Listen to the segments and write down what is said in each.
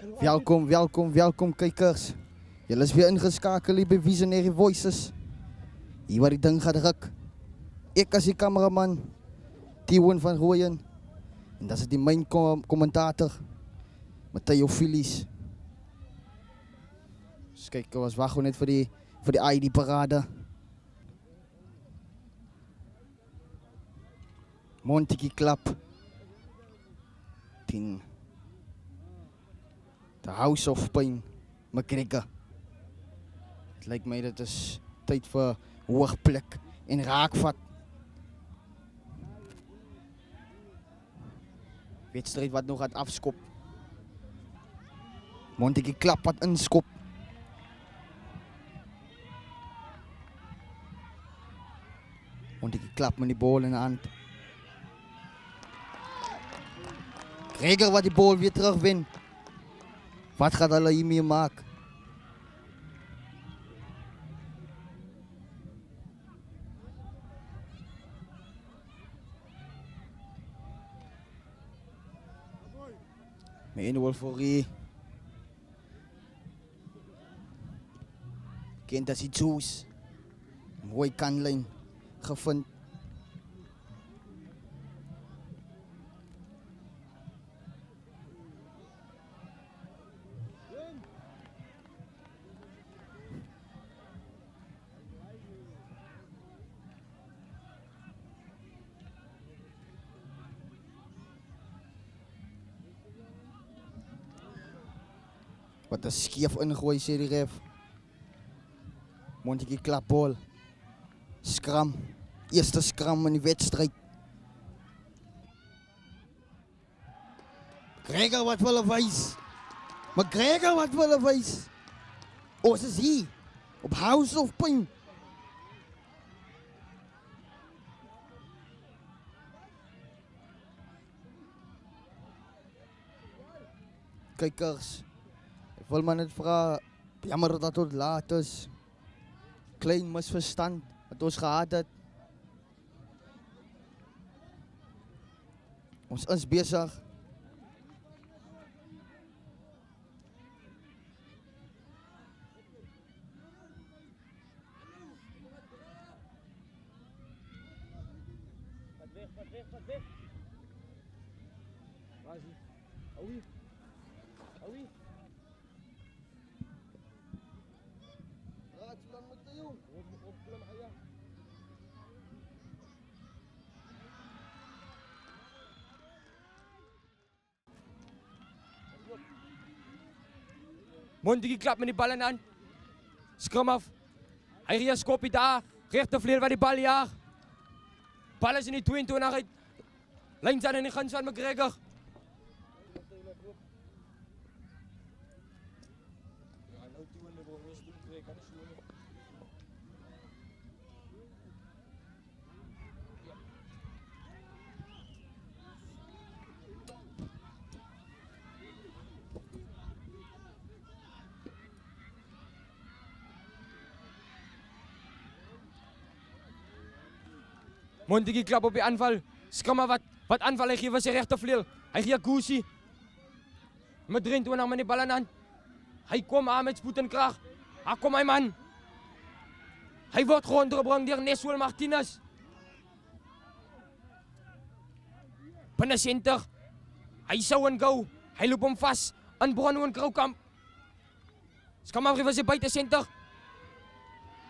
Welkom kykers. Julle is weer ingeskakel hier by Visionary Voices. Hier waar die ding gaat druk. Ek as die cameraman, Tiwan van Rooyen. En dat is die myn commentator, Matteo Filies. Dus kijk, ons wacht net voor die ID-parade. Montikie klap. 10. The House of Pain, McGregor. Het lijkt mij dat is tijd voor hoogplek en raakvat. Wedstrijd wat nog gaat afskop. Montikie klap wat inskop. Montikie klap met die bal in de hand. Gregor wat die bal weer terugwint. Wat gaat hulle hiermee maken? Met 1-0 voor Rie. Kent als iets zoes. Mooi kantlijn gevonden. Wat een scheef ingooi, sê die ref. Montikie klapbal. Scrum. Eerste scrum in die wedstrijd. Gregor wat wil wijs. Maar Gregor wat wil wijs. Oh, ze is hier. Op House of Pain. Kijkers. Ik wil maar net vragen, jammer dat het laat is. Klein misverstand wat ons gehad het. Ons is bezig. Wat weg. Waar is hij? Oei. Montikie klap met die bal in de hand. Scrum af. Hij reageert skopje daar. Rechtervleer waar die bal jaagt. Bal is in die 22 uit. Lijn zijn in de guns van McGregor. Montikie klap op die aanval. Scrum wat aanval. Hij geeft was zijn rechtervleer. Hij geeft Goosey. Met 23 met die bal aan. Hij komt aan met spoed en kracht. Hij komt hij man. Hij wordt gewoon doorgebracht door Neswell Martinez. Binnen center. Hij zou een go. Hij loopt hem vast. Aan Bronwyn Kroukamp. Scrum af was hij buiten center.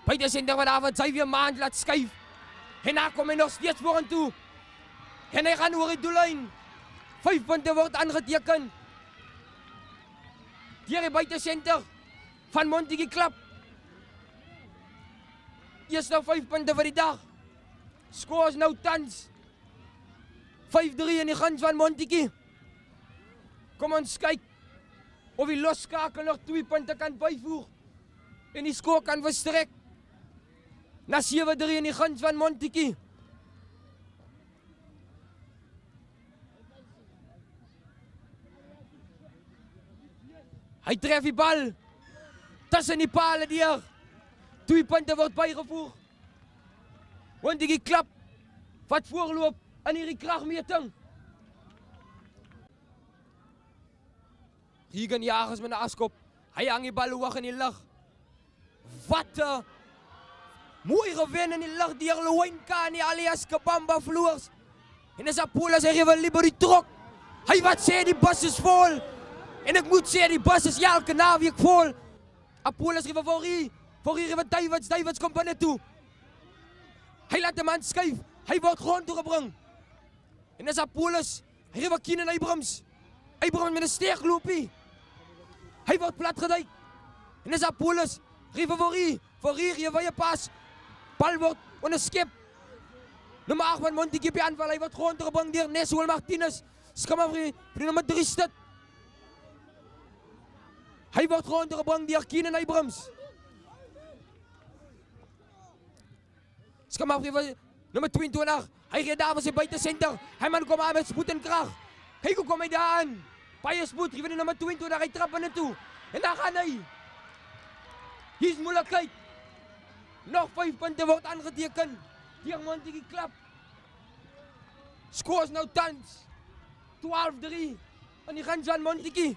Buiten center wat avond. Zij weer maand laat schuif. En daar komt hij nog steeds voor hen toe. En hij gaat over die doellijn. 5 punten wordt aangetekend. Hier buiten center van Montikie klap. Eerste 5 punten voor die dag. Score is nou thans 5-3 in die guns van Montikie. Kom ons kyk of die loskakel nog 2 punten kan bijvoegen. En die score kan verstrek. Na 7-3 in die guns van Montikie. Hij treft die bal. Tussen die palen hier. 2 punten wordt bijgevoegd. Montikie klap. Wat voorloopt aan die krachtmeting. Regan Jagers met 'n afskop. Hy hang die bal hoog in die lug. Wat 'n mooi gewen in die lug deur Lewinkani alias Kabamba Floors. En as Apollos hy gee vir Liberty trok. Hy wat sê die bus is vol. En ek moet sê die bus is elke naweek vol. Apollos gee vir Fourie gee vir Davids. Davids kom binne toe. Hy laat 'n man skuif. Hy word grond toe gebring. En as Apollos hy gee vir Keenan Abrams. Abrams met 'n sterk loopie. Hy word plat geduik. En as Apollos gee vir Fourie gee vir 'n pas. Bal word onderskep. Nummer 8 van Monty Kipi aanval. Hy word grond toe gebring deur Neswell Martinez. Skam af vir nummer 3 stit. Hy word grond toe gebring deur Keenan Abrams. Skam af vir nummer 22. Hy gee daar vir sy buite senter. Hy man kom aan met spoed en krag. Kyk hoe kom hy daaraan. Baie spoed, gee vir die nummer 22. Hy trap binne toe. En dan gaan hy. Hier's moeilikheid. Nog 5 punte word aangeteken. Deur Monty klap. Skoors nou tans 12-3 aan die guns van Monty.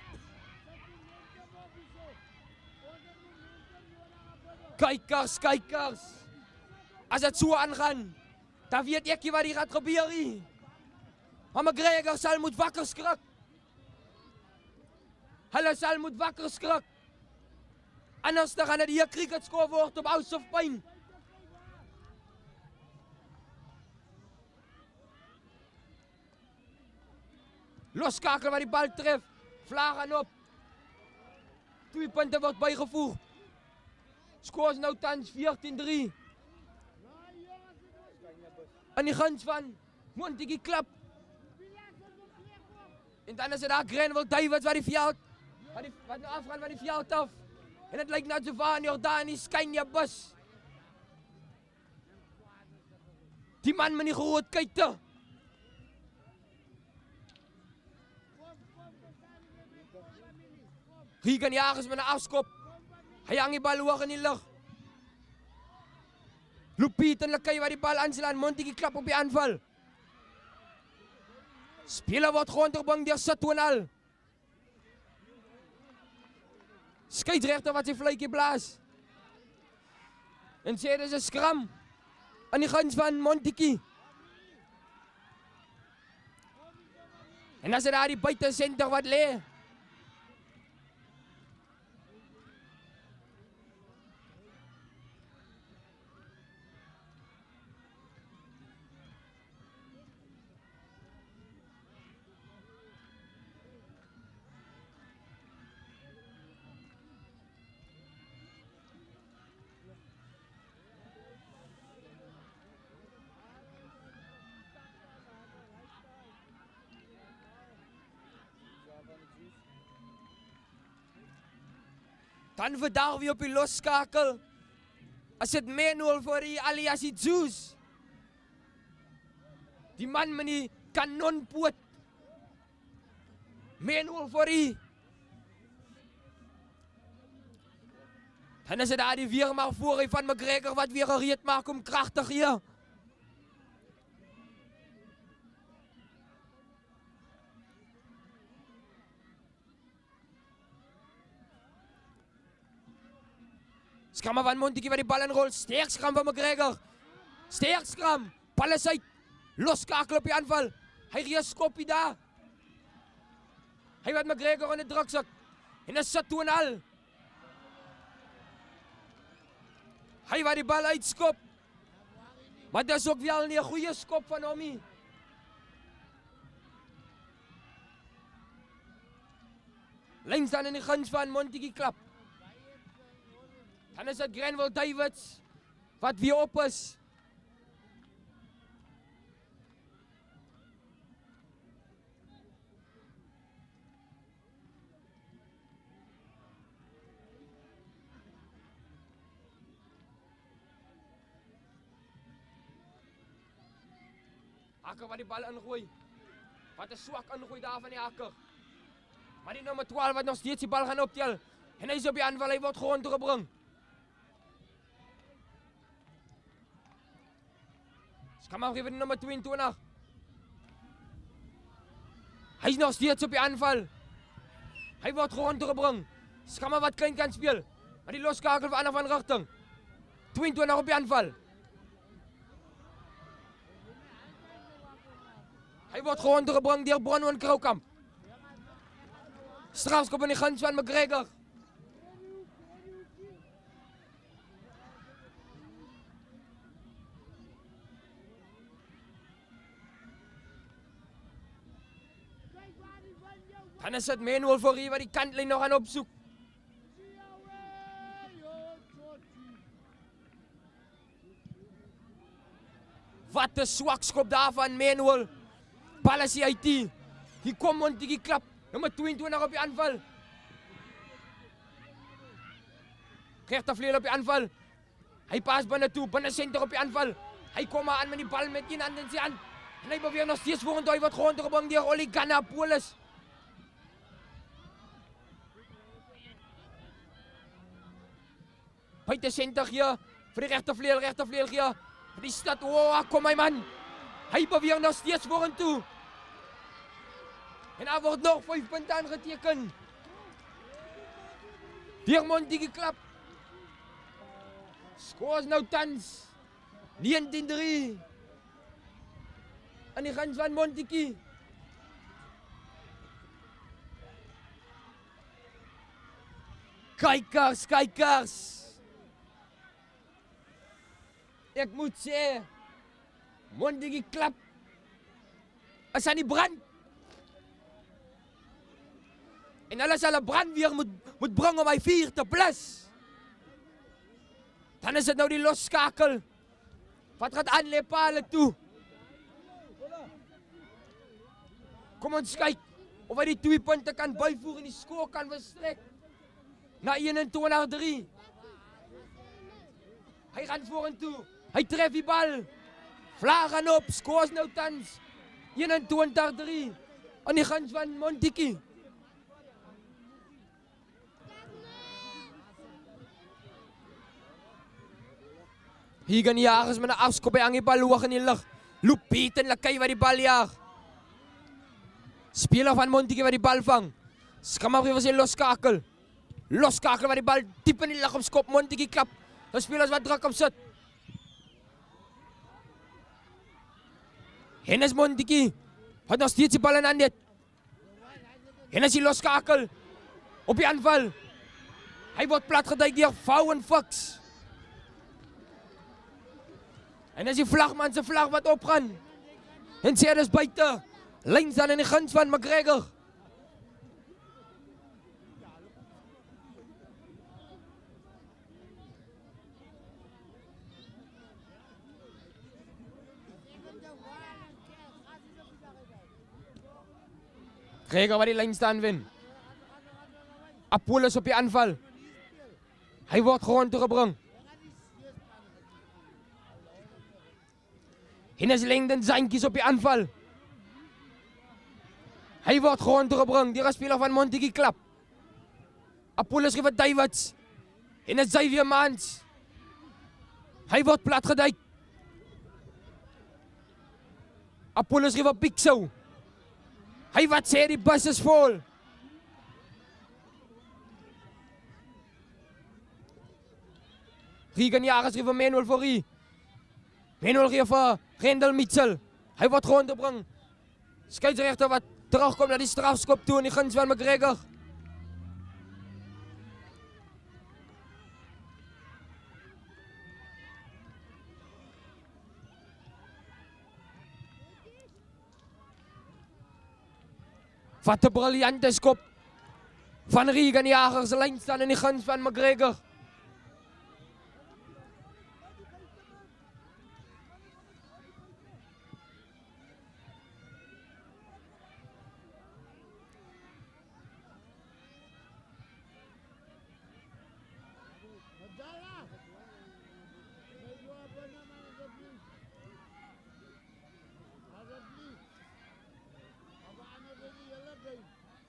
Kykers. As dit so aangaan, dan weet ek nie wat hier gaat gebeur nie. Maar McGregor sal moet wakker skrik. Hulle sal moet wakker skrik. Anders dan gaan dit hier cricket skoor word op House of Pain. Loskakel waar die bal tref. Vlaag aan op. 2 punte word bygevoeg. Skoors nou tans 14-3. En die guns van Monty klap. En dan is dit daar Grenville Davids wat die veld. Wat nou afgaan van die veld af. En het lyk na Giovanni Jordani Skynja bus. Die man met die groot kuite. Regan Jagers met 'n afskop. Hy hang die bal hoog in die lug. Lupit en Lakay waar die bal aanslaan. Monty klap op die aanval. Speler word grond gebring deur Satonal. Skeieregter wat sy fluitjie blaas. En sê dis 'n skram aan die guns van Monty. En as dit daar die buite senter wat lê. Dan vandag weer op die losskakel. As dit manual vir die alias die Zeus. Die man met die kanonpoot. Manual vir die. Dan is dit daar die weermaak voor van McGregor wat weer gereed maak om kragtig hier. Skram van Monty wat die bal inrol. Sterk skram van McGregor. Sterk skram. Bal is uit. Loskakel op die aanval. Hy gee 'n skoppie daar. Hy wat McGregor in 'n druksak. En dit sit toe en al. Hy wat die bal uitskop. Maar dit is ook wel nie 'n goeie skop van hom nie. Lyn staan in die guns van Monty klap. Dan is dit Grenville Davids wat weer op is. Akker wat die bal ingooi. Wat 'n swak ingooi daar van die Akker. Maar die nummer 12 wat nog steeds die bal gaan optel. En hy is op die aanval, hy word grond toe gebring. Skam af vir nummer 22. Hy is nog steeds op die aanval. Hy word rondgebring. Skamma wat klein kan speel. Maar die loskakel van van rigting. 22 op die aanval. Hy word rondgebring deur Bronwyn Kroukamp. Strafskop in die guns van McGregor. Dan is dit Manuel Fourie wat die kantlyn nog aan opsoek. Wat 'n swak skop daar van Manuel. Bal is uit. Hier kom Montigui klap. Nummer 22 op die aanval. Regtervleuel op die aanval. Hy pas binne toe, binne senter op die aanval. Hy kom maar aan met die bal met een hand in sy hand. En hy beweeg nog steeds vorentoe. Hy word rondgebring deur Oli Ganapoulos. Buite senter hier vir die regtervleuel hier. Vir die stad. Kom my man. Hy beweeg nog steeds vorentoe. En daar word nog 5 punte aangeteken. Deur Montigui klap. Skoor is nou tans 19-3. Aan die guns van Montigui. Kykers. Ek moet sê, Montigui klap. As aan die brand. En hulle sal 'n brandweer moet bring om hy 4 te plus. Dan is dit nou die losskakel. Wat gaan aan Lepale toe? Kom ons kyk of hy die 2 punte kan byvoeg en die skoor kan verstrek. Na 21-3. Hy gaan vorentoe. Hy tref die bal. Vlaag aan op. Skoor is nou tans 21-3. Aan die guns van Montigui. Hier gaan die jagers met 'n afskop by hang die bal hoog in die lug. Loop Piet en Lakay wat die bal jag. Speler van Montigui wat die bal vang. Skamma was hy losskakel. Losskakel wat die bal diep in die lug opskop. Montigui klap. Die spelers wat druk op sit. Hennis Montigui wat nog steeds die bal in hand het. Hennis die losskakel op die aanval. Hy word platgeduik deur Vou en Fix. En as die vlagman se vlag wat opgaan. En sê dis buite. Lyn staan in die guns van McGregor. Gregor wat die lyn staan wen. Apollos op die aanval. Hy word gewoon toegebring. Hennis Lengden Zankies op die aanval. Hy word gewoon toegebring. Die speler van Montigui klap. Apollos gee vir Davids. Hennis Xavier Mans. Hy word platgeduik. Apollos gee vir Pixou. Hy wat sê die bus is vol. Regan Jagers gee vir Manuel Fourie. Manuel gee vir Rendel Mitchell. Hy word rondgebring. Skeieregter wat terugkom na die strafskop toe in die guns van McGregor. Wat 'n briljante skop van Regan Jagers. Lyn staan in die guns van McGregor.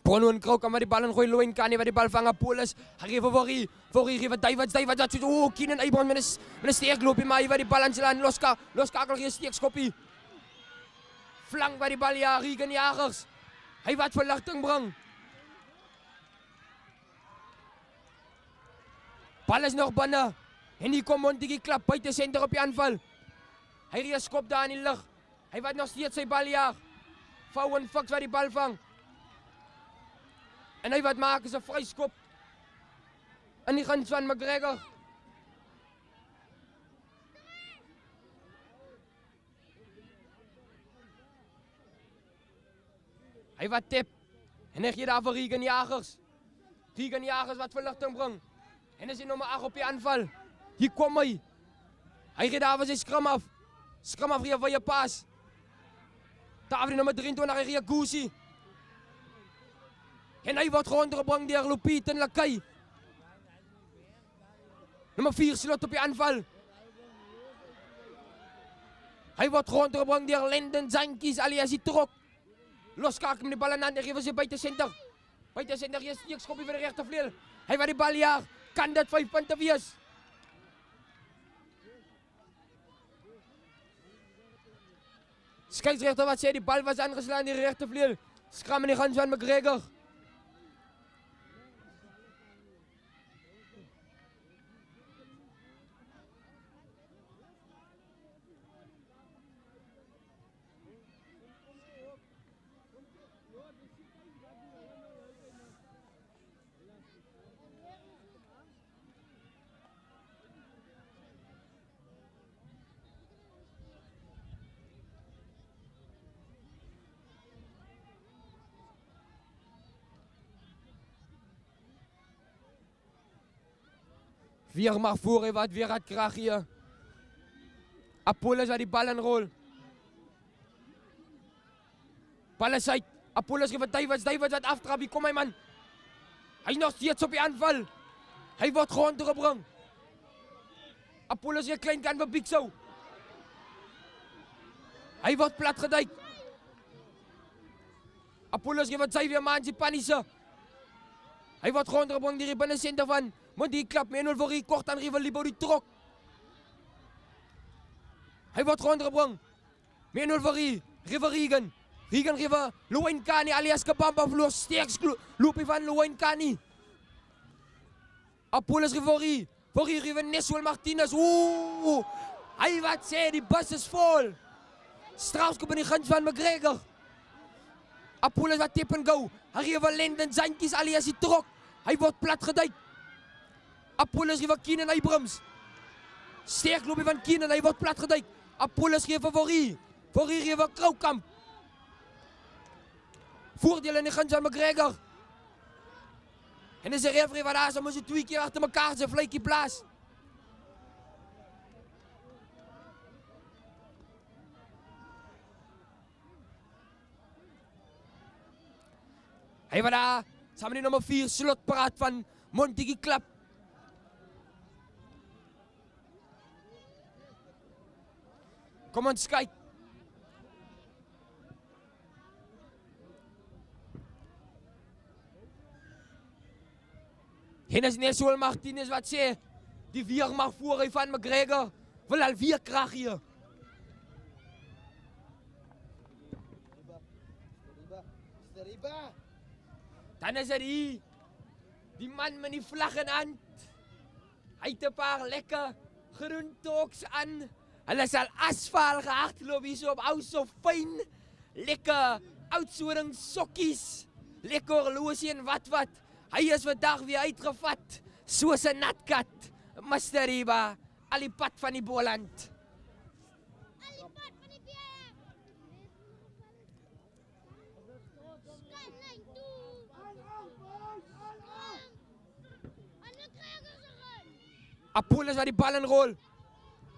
Bronwyn Kroukamp met die bal en gooi Loen Kani wat die bal vang Apollos. Hy gee vir Fourie. Fourie gee vir Davids. Davids wat so Keenan Abraham met 'n sterk loopie maar hy wat die bal aan sy land loskakel gee steek skoppie. Flank wat die bal ja Regan Jagers. Hy wat verligting bring. Bal is nog binne. En hier kom Montetjie klap buite senter op die aanval. Hy reë skop daar in die lug. Hy wat nog steeds sy bal jaag. Vou en Fiks wat die bal vang. En hy wat maak is 'n vryskop. In die guns van McGregor. Hy wat tip. En hy gee daar vir Regan Jagers. Regan Jagers wat verligting bring. En is die nommer 8 op die aanval. Hier kom hy. Hy gee daar vir sy skram af. Skram af gee vir jou pas. Daar vir die nommer 23 hy gee Goosey. En hy word rondgebring deur Lupita en Lakay. Nummer 4 slot op die aanval. Hy word rondgebring deur Lyndon Jantjies alias die trok. Loskakel met die bal aan hand, hy gee vir sy buite senter. Buite senter gee steekskoppie vir die regtervleuel. Hy wat die bal jaag, kan dit 5 punte wees. Skeieregter wat sê die bal was aangeslaan in die regtervleuel. Skram in die guns van McGregor. Weer mag voor, hy wat weer het krag hier. Apollos wat die bal inrol. Bal is uit. Apollos gee vir Davids. Davids wat aftrap. Hier kom hy man. Hy is nog steeds op die aanval. Hy word grond toegebring. Apollos gee klein kan vir Bixou. Hy word plat geduik. Apollos gee vir Xavier Manzi Panisse. Hy word grond toegebring deur die binnesenter van Montetjie klap met 1-0 voor die kort aan Rival Libo die trok. Hy word rondgebring. Met 1-0 voor die River Regan. Regan gee vir Luwyn Kani alias Kabamba verloor sterk loopie van Luwyn Kani. Apollos gee voor die River Neswell Martinez. Oeh! Hy wat sê die bus is vol. Strafskop in die guns van McGregor. Apollos wat tip en go. Hy gee vir Lyndon Jantjies alias die trok. Hy word plat geduik. Apollos gee vir Keenan Abrams. Sterk loopie van Keenan, hy word plat geduik. Apollos gee vir Forrie. Forrie gee vir Kroukamp. Voordeel in die guns van McGregor. En is 'n referee wat daar is, om sy 2 keer agter mekaar sy vletjie plaas. Hy wat daar, saam met die nommer 4 slotpraat van Montetjie klap. Kom ons kyk. En is Neswell Martinez wat sê, die weer mag voor hy van McGregor, wil alweer krag hier. Dan is er hier, die man met die vlag in hand. Hy het 'n paar lekker groen toks aan. Hulle sal asfal gehardloop hier so op ou so fyn. Lekker oudsoring sokkies. Lekker horlosie en wat. Hy is vandag weer uitgevat. Soos 'n natkat. Mr. Riba, al die pad van die Boland. Apollos wat die bal inrol.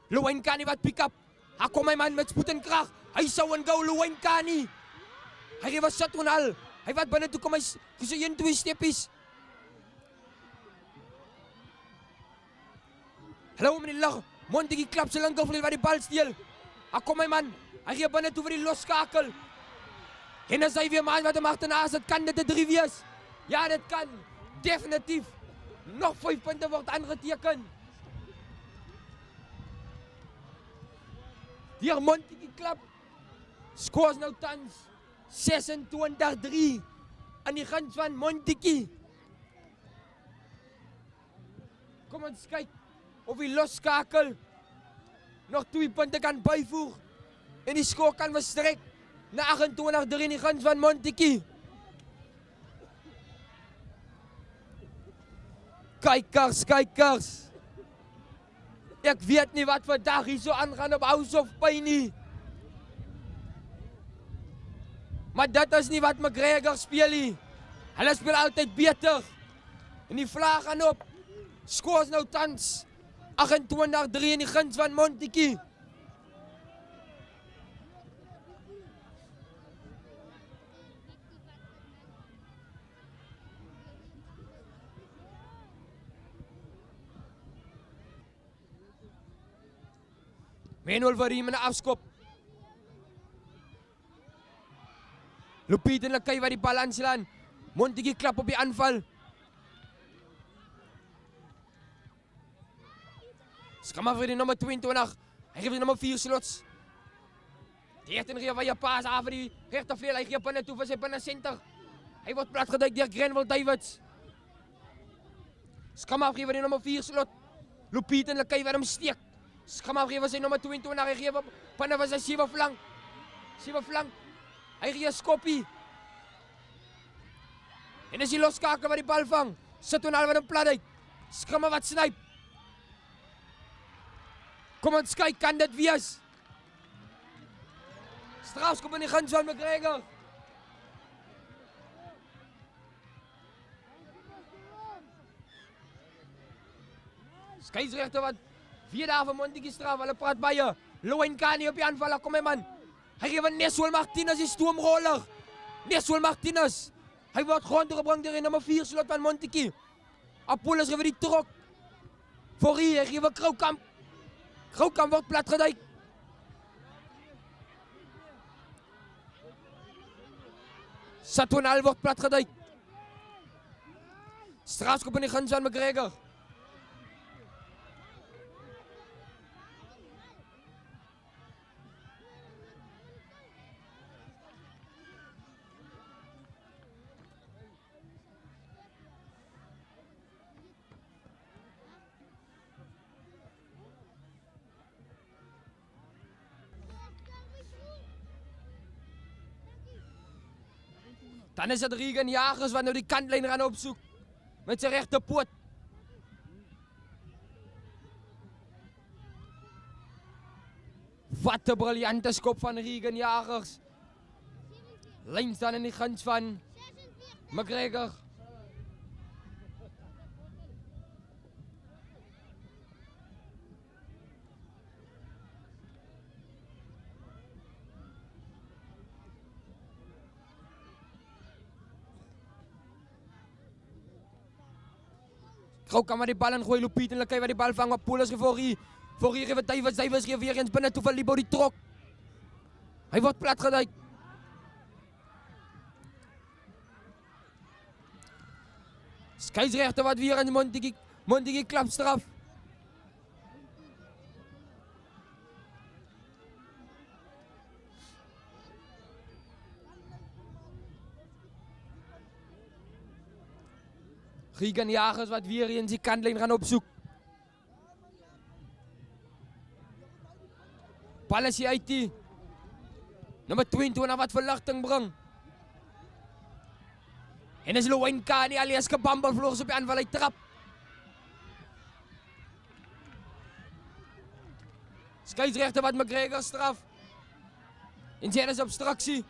Luwyn Kani wat pick up. Hy kom my man met spoed en krag. Hy sou en go Luwyn Kani. Hy gee vir Satronal. Hy wat binne toe kom hy so 1-2 steppies. Hallo om in die lug. Montetjie klap sy linkervleuel wat die bal steel. Hy kom my man. Hy gee binne toe vir die loskakel. En as hy weer man wat hom agterna is, kan dit 'n 3 wees. Ja, dit kan. Definitief. Nog 5 punte word aangeteken. Deur Montetjie klap. Skoors nou tans 26-3 aan die guns van Montetjie. Kom ons kyk of die losskakel nog 2 punte kan byvoeg. En die skok kan verstrek na 28-3 in die guns van Montetjie. Kykers. Ek weet nie wat vandag hier so aangaan op House of Pain nie. Maar dit is nie wat McGregor speel nie. Hulle speel altyd beter. En die vlaag gaan op. Skors nou tans 28-3 in die guns van Montetjie. Manuel Verriem in 'n afskop. Lupit en Lakay wat die bal aanslaan. Montetjie klap op die aanval. Skama vir die nommer 22. Hy gee die nommer 4 slots. Die eerste gee van Japas af vir die regtervleuel. Hy gee binne toe vir sy binne senter. Hy word platgeduik deur Grenville Davids. Skama gee vir die nommer 4 slot. Lupit en Lakay wat hom steek. Skama gee vir sy nommer 22. Hy gee binne vir sy 7 flank. 7 flank. Hy gee 'n skoppie. En as hy loskakel wat die bal vang. Sit hom al wat hom plat uit. Skama wat snyp. Kom ons kyk, kan dit wees? Strafskop in die guns van McGregor. Skeieregter wat weer daar van Montetjie straf. Hulle praat baie. Lowen kan nie op die aanval. Kom hy man. Hy gee van Neswil Martinez die stoomroller. Neswil Martinez. Hy word grond gebring deur die nommer 4 slot van Montetjie. Apollos gee vir die trok. Voorie, hy gee vir Kroukamp. Kroukamp word platgeduik. Satonal word platgeduik. Strafskop in die guns van McGregor. Dan is het Regan Jagers wat nou die kantlyn gaan opsoek. Met sy regterpoot. Wat 'n briljante skop van Regan Jagers. Lyn staan in die guns van McGregor. Kroukamp maar die bal en gooi Lupit en Lakay wat die bal vang. Apollos gevolg hier. Voor hier geef Davids. Davids gee weer eens binne toe vir Libo die trok. Hy word platgeduik. Skeieregter wat weer aan Montetjie klap straf. Regan Jagers wat weer eens die kantlyn gaan opsoek. Bal is hier uit die. Nommer 22 wat verligting bring. En is Lowen Kani alias Kabamba vlogs op die aanval, hy trap. Skeieregter wat McGregor straf. En sy is obstruksie.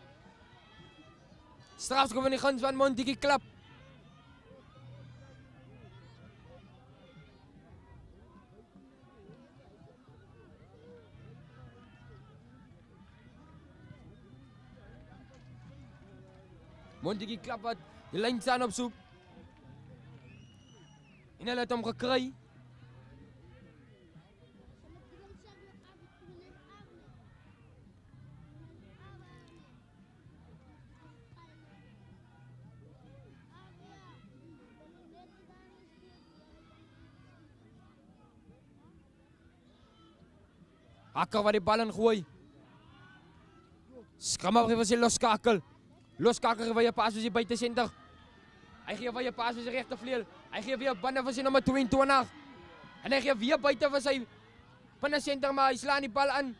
Strafskop in die guns van Montetjie klap. Montetjie klap wat die lyn staan op soek. En hulle het hom gekry. Akker wat die bal ingooi. Skrammer gee vir sy loskakel. Loskakel gee vir jy pas vir sy buitesenter. Hy gee vir jy pas vir sy regtervleuel. Hy gee weer binne vir sy nommer 22. En hy gee weer buite vir sy binne senter, maar hy slaan die bal aan.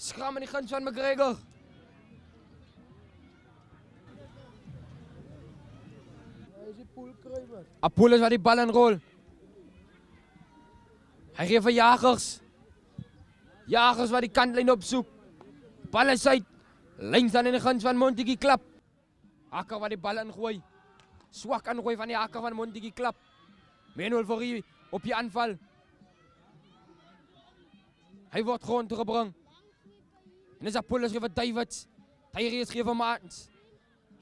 Skram in die guns van McGregor. Apollos wat die bal inrol. Hy gee vir Jagers. Jagers wat die kantlyn opsoek. Bal is uit. Links dan in die guns van Montetjie klap. Hakker wat die bal ingooi. Swak ingooi van die hakker van Montetjie klap. Manuel Fourie op die aanval. Hy word grond toegebring. En is Apollos gee vir Davids. Tyrese gee vir Martens.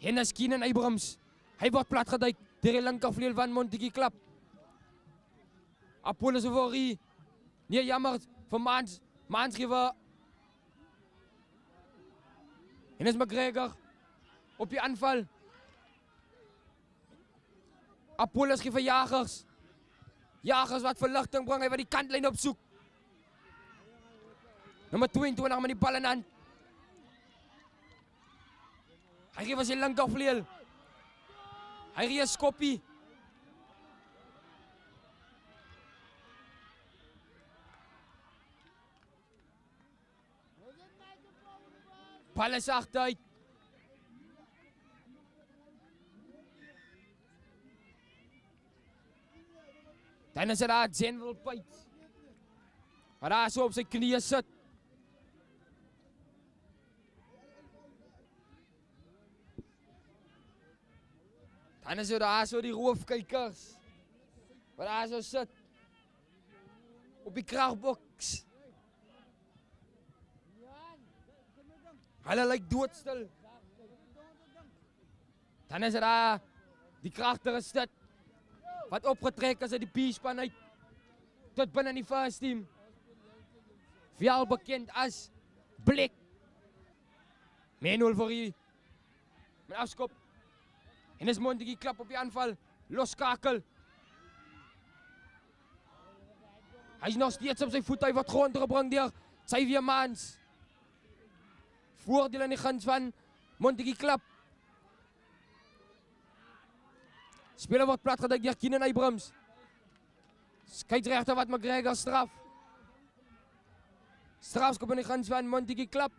Hennis Keenan Abrams. Hy word platgeduik deur die linkervleuel van Montetjie klap. Apollos vir Fourie. Nee, jammer vir Mans. Mans gee vir en is McGregor op die aanval. Apollos gee vir Jagers. Jagers wat verligting bring, hy wat die kantlyn opsoek. Nummer 22 met die bal in hand. Hy gee vir sy linkervleuel. Hy gee 'n skoppie. Bal is agteruit. Dan is dit daar General Pate. Maar daar so op sy knieë sit. Dan is dit daar so die roofkykers. Maar daar so sit. Op die kragboks. Hulle lyk doodstil. Dan is daar die kragtige stad wat opgetrek is uit die B-span uit tot binne in die first team. Veral bekend as Blik. Manuel Fourie met afskop. En is Montetjie klap op die aanval. Loskakel. Hy is nog steeds op sy voet. Hy word grond gebring deur Xavier Mans. Voordeel in die guns van Montetjie klap. Speler word platgeduik deur Keenan Abrams. Skeieregter wat McGregor straf. Strafskop in die guns van Montetjie klap.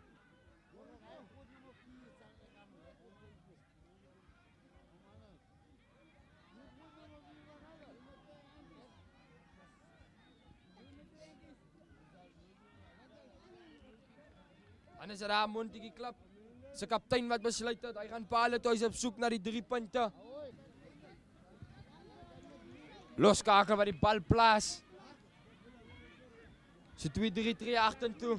Dan is daar Montetjie klap. Sy kaptein wat besluit het, hy gaan paal toe hy op soek na die 3 punte. Loskakel wat die bal plaas. Sy 2-3-3 agtertoe.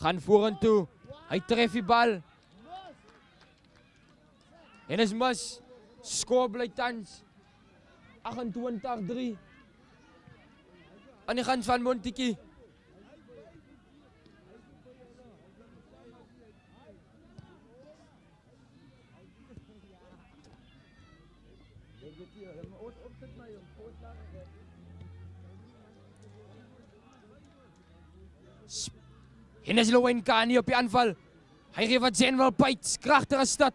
Gaan vorentoe. Hy tref die bal. En is mis. Skoor bly tans 28-3. Aan die guns van Montetjie. En is Lowenkani op die aanval. Hy gee wat General Pate, kragtige stad.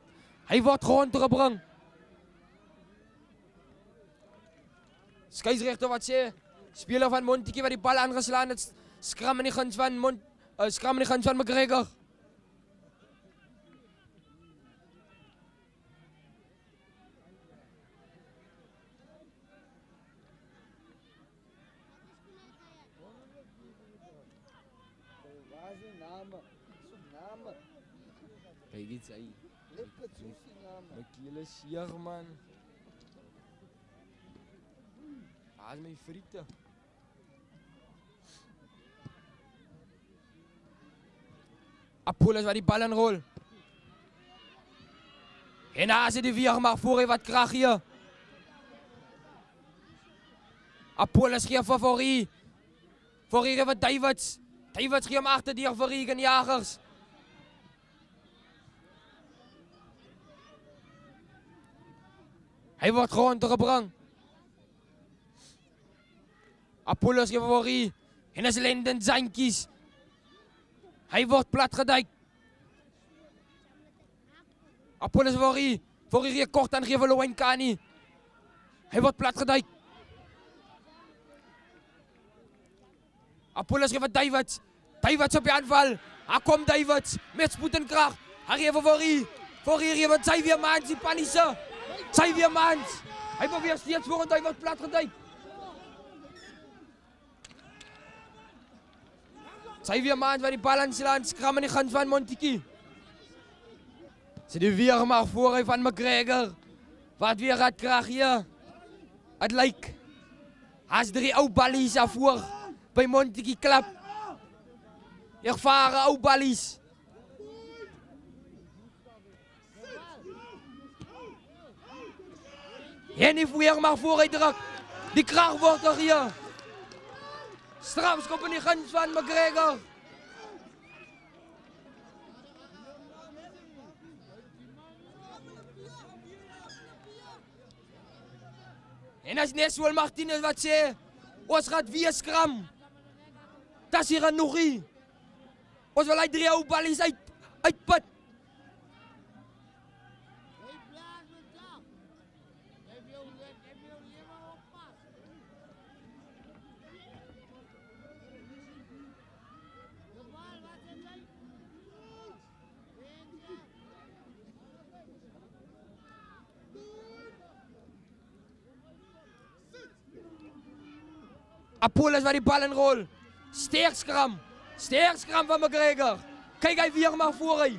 Hy word grond gebring. Skeieregter wat sê, speler van Montetjie wat die bal aangeslaan het, skram in die guns van McGregor. Kijk dit sy. My keel is seer, man. Waar is my friete? Apollos wat die bal inrol. En daar is die weer, maar voor hy wat krag hier. Apollos gee vir Fourie. Fourie gee vir Davids. Davids gee hom agter deur vir Regan Jagers. Hy word grond gebring. Apollos Revory. En as Lenden Zankies. Hy word platgeduik. Apollos Revory. Voor hier kort aan Revelo en Kani. Hy word platgeduik. Apollos geef Davids. Davids op die aanval. Daar kom Davids met spoed en krag. Hy gee voor hier wat Xavier Mans die Panisse. Xavier Mans. Hy beweeg steeds vorentoe, hy word platgeduik. Xavier Mans wat die bal aan slaan, skram in die guns van Montikie. Sy die weer maar voor hy van McGregor. Wat weer gaat krag hier. Het lyk. As 3 ou ballies afvoer by Montikie klap. Ervare ou ballies. En die weer maar voor hy druk. Die krag word er hier. Strafskop in die guns van McGregor. En as Neswell Martinez wat sê, ons gaat weer skram. Dat is hier een nogie. Ons wil uit 3 ou ballies uitput. Apollos wat die bal inrol. Sterk skram van McGregor. Kyk hy weer maar voor hy.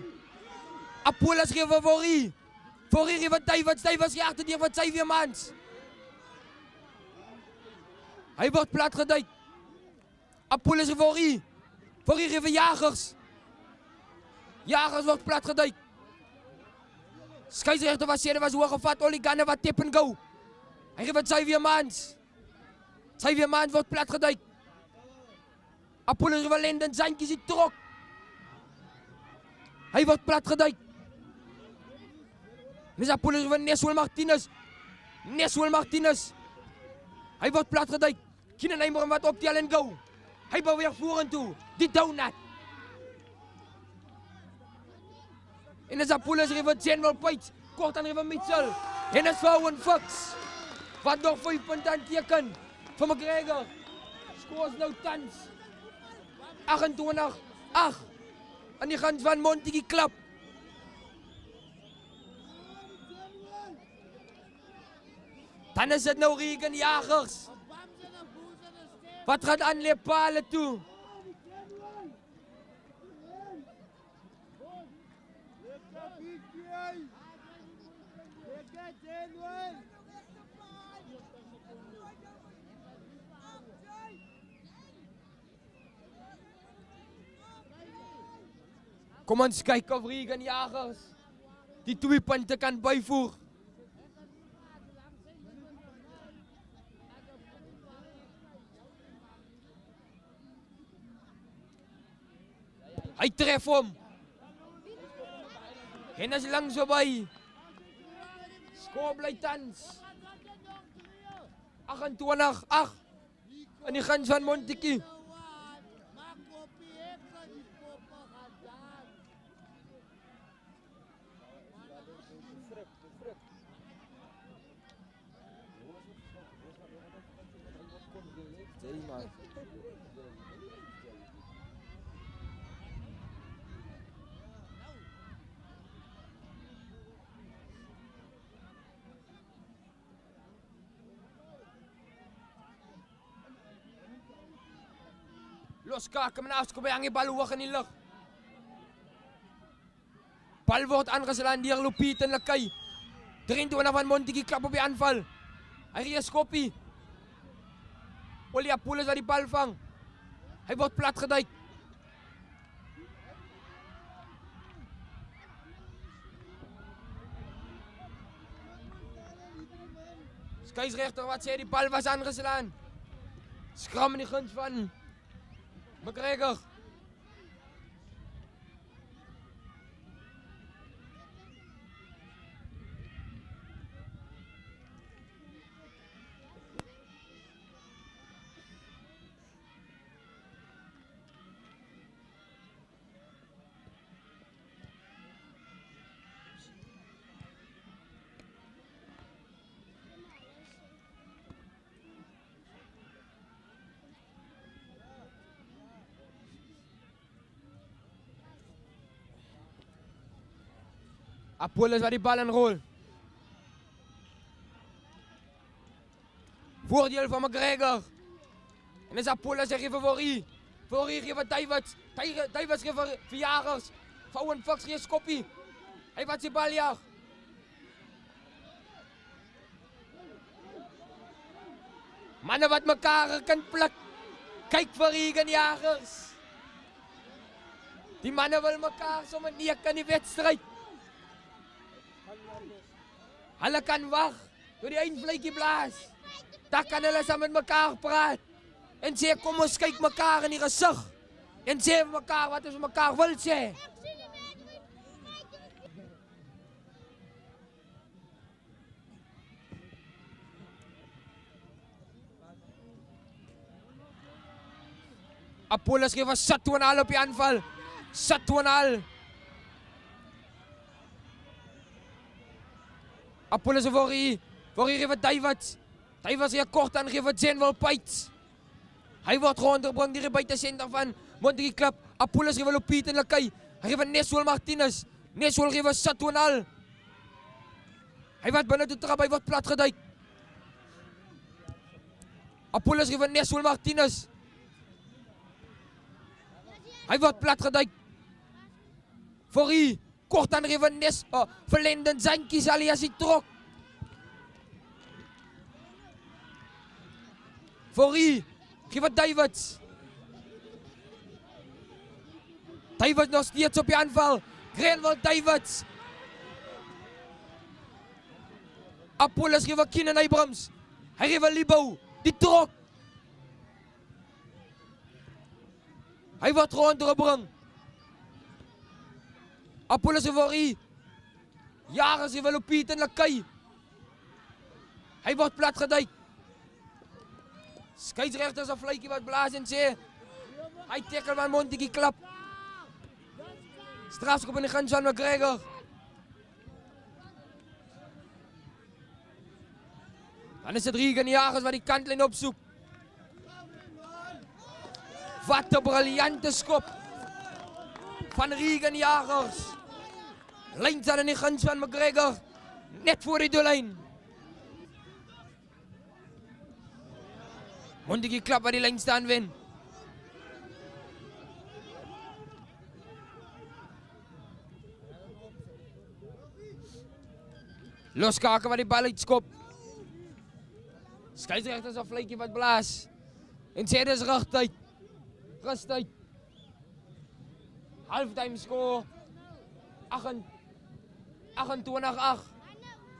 Apollos gee Revory. Voor hier wat Davids gee agterdeur wat Xavier Mans. Hy word platgeduik. Apollos Revory. Voor hier vir Jagers. Jagers word platgeduik. Skeieregter was sê, was hoog gevat. Oligane wat tip en go. Hy gee wat Xavier Mans. Xavier Mans word platgeduik. Apollos Lenden Zankies die trok. Hy word platgeduik. Dis Apollos Neswell Martinez. Hy word platgeduik. Keenan Eymer wat optel en go. Hy beweeg vorentoe. Die donut. En dis Apollos General Page. Kort aan Mitchell. En is Owen Fox. Wat nog 5 punte aan teken. Van McGregor. Skoors nou tans. 28-8. Aan die guns van Montikie klap. Dan is dit nou Regan Jagers. Wat gaat aan Lepale toe? Kom ons kyk of Regan Jagers die 2 punte kan byvoeg. Hy tref hom. En is langs voorbij. Skoor bly tans. 28-8. In die guns van Montikie. Loskaken en afskoop by die bal hoog in die lug. Bal word aangeslaan deur Lupita en Lakay. 23 van Montikie klap op die aanval. Hy gee 'n skoppie. Olie Apollos wat die bal vang. Hy word platgeduik. Skeieregter wat sê die bal was aangeslaan. Skram in die guns van McGregor. Apollos wat die bal inrol. Voordeel van McGregor. En dis Apollos gee vir Fourie. Fourie gee vir Davids. Davids gee vir Jagers. Owen Fox gee skoppie. Hy wat die bal jag. Manne wat mekaar kan pluk. Kyk vir Egan Jagers. Die manne wil mekaar sommer neek in die wedstryd. Hulle kan wag tot die eindvletjie blaas. Dan kan hulle saam met mekaar praat. En sê kom ons kyk mekaar in die gesig. En sê vir mekaar wat ons mekaar wil sê. Apollos gee vir Satwanal op die aanval. Satwanal. Apollos en Fourie. Fourie gee vir Davids. Davids gee kort aan gee vir Jenwell Pites. Hy word rondgebring deur die buitesenter van Montague Club. Apollos gee vir Lopiet en Lakay. Hy gee vir Neswell Martinez. Neswell gee vir Satwanal. Hy wat binne toe trap, hy word plat geduik. Apollos gee vir Neswell Martinez. Hy word plat geduik. Fourie, kort aan gee vir Verlenden Zankies alias die trok. Fourie, gee vir Davids. Davids nog steeds op die aanval. Grenville Davids. Apollos gee vir Keenan Abrams. Hy gee vir Libo, die trok. Hy word rondgebring. Apollos en Fourie. Jagers gee vir Lopiet en Lakay. Hy word plat geduik. Skeieregter is 'n vletjie wat blaas en sê hy tackle van Montague Club. Strafskop in die guns van McGregor. Dan is dit Egan Jagers wat die kantlyn opsoek. Wat 'n briljante skop van Egan Jagers. Lyn staan in die guns van McGregor. Net voor die doellyn. Montague Club wat die lyn staan wen. Loskaker wat die bal uitskop. Skeieregter is 'n vletjie wat blaas. En sê dis regtyd. Rustyd. Halftime score 28-8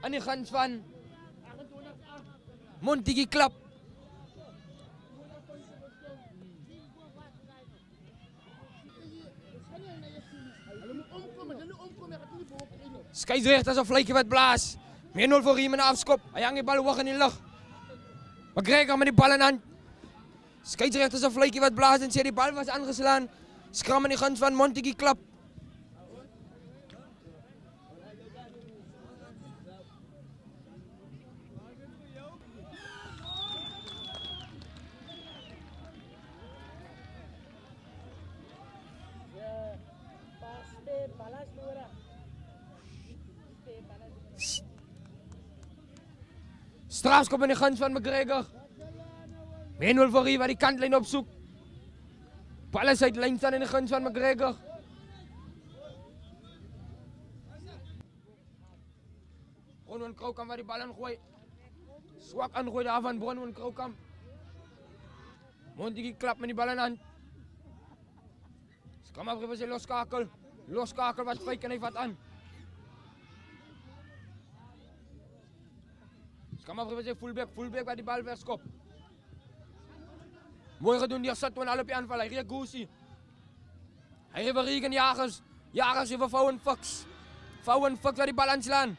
in die guns van Montague Club. Skeieregter is 'n vletjie wat blaas. 1-0 vir Riemann afskop. Hy hang die bal hoog in die lug. McGregor met die bal in hand. Skeieregter is 'n vletjie wat blaas en sê die bal was aangeslaan. Skram in die guns van Montague Club. Strafskop in die guns van McGregor. 1-0 vir wat die kantlyn opsoek. Bal is uit lyn staan in die guns van McGregor. Bronwyn Kroukamp wat die bal ingooi. Swak ingooi daar van Bronwyn Kroukamp. Montague Club met die bal in hand. Skam af vir sy loskakel. Loskakel wat fyk en hy vat aan. Skam af vir sy fullback wat die bal verskop. Mooi gedoen deur Satwanal op die aanval. Hy gee Goosey. Hy gee vir Egan Jagers. Jagers gee vir Owen Fox. Owen Fox wat die bal aanslaan.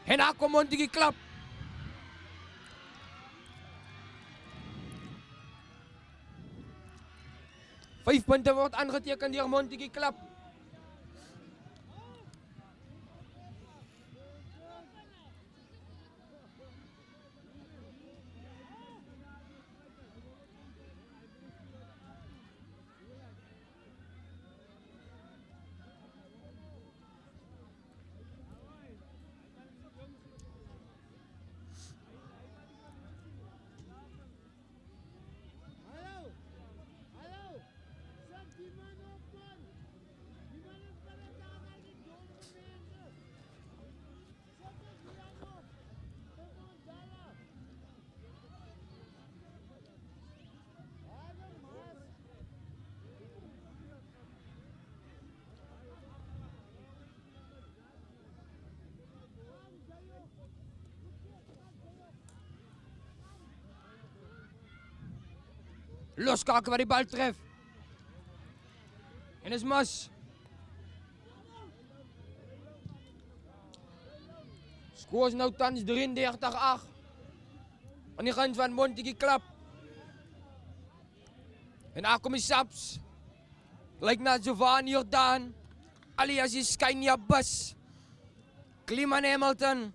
En daar kom Montague Club. Vijf punten word aangeteken deur Montague Club. Loskaken waar die bal tref. En is mis. Skoor is nou tans 33-8. Aan die kant van Montetjie Klap. En daar kom die Saps. Lyk na Giovanni Jordaan. Alias die Skynja Bus. Kliman Hamilton.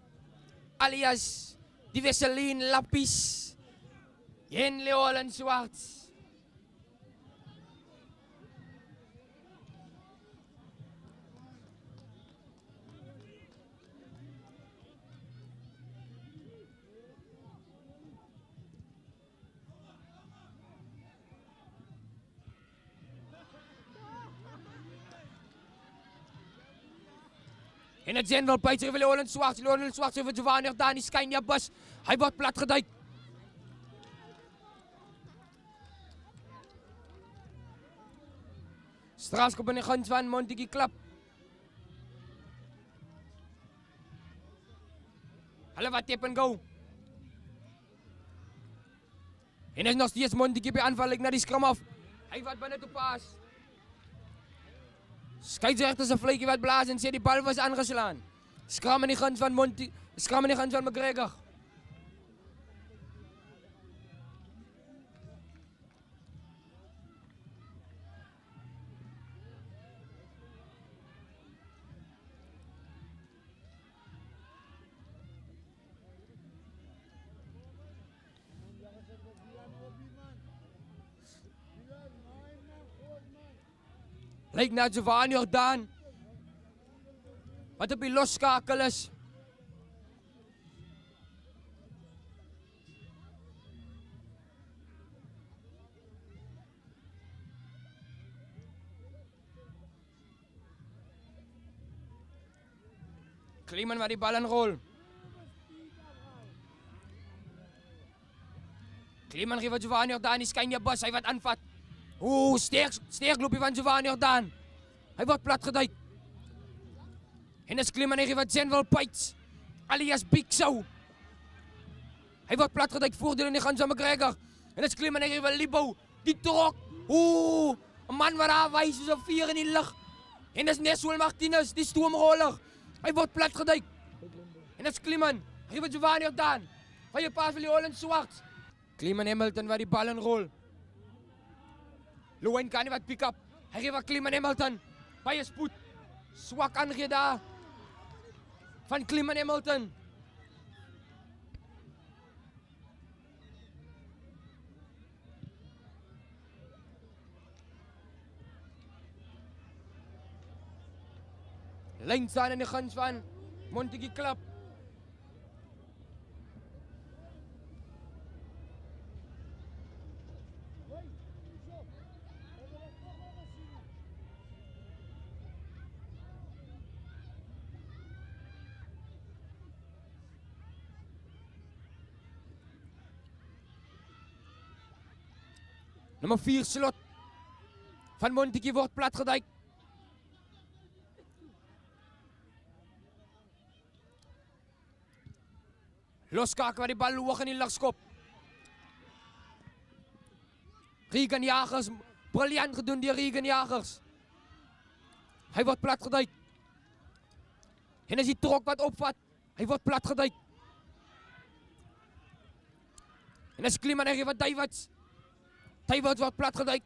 Alias die Wesseline Lappies. Henley Holland Swarts. En het zijn wel Peter Leonen Zwart. Leonen Zwart over Giovanni Jordaan. Skynja Bus. Hij wordt plat geduid. Straaskop in de hand van Montetjie Klap. Hulle wat tip en go. En is nog steeds Montetjie bij aanval. Naar die scrum af. Hij wordt bijna toe paas. Scheidsrechter zijn vleekje wat blazen en sê die bal was aangeslaan. Skram in die hand van Skram in die hand van McGregor. Lyk na Giovanni Jordaan. Wat op die losskakel is. Kliman waar die bal inrol. Kliman geeft Giovanni Jordaan die Skynja Bus. Hij wat aanvat. Oeh, sterk loopje van Giovanni Jordaan. Hij wordt plat geduid. En is Kliman geeft wat Zenwel Pites. Alias Big Show. Hij wordt plat geduid. Voordeel in de hand van McGregor. En is Kliman geeft wat Libo. Die trok. Oeh, een man waar hij wijst is op 4 in die lucht. En is Neswell Martinez, die stoomroller. Hij wordt plat geduid. En is Kliman geeft wat Giovanni Jordaan. Van je paas wil je Holland Zwart. Kliman Hamilton waar die bal inrol. Leeuwen kan niet wat pick-up. Hij geeft wat Kliman Hamilton. Bij je spoed. Zwak aangee daar. Van Kliman Hamilton. Lijn staan in de guns van Montetjie Klap. Nummer 4 slot van Montetjie wordt platgeduikt. Loskaken waar die bal hoog in die lucht skop. Regan Jagers, briljant gedaan door Regan Jagers. Hij wordt platgeduikt. En als hij trok wat opvat, hij wordt platgeduikt. En als Kliman geeft wat Davids. Davids wordt platgeduikt.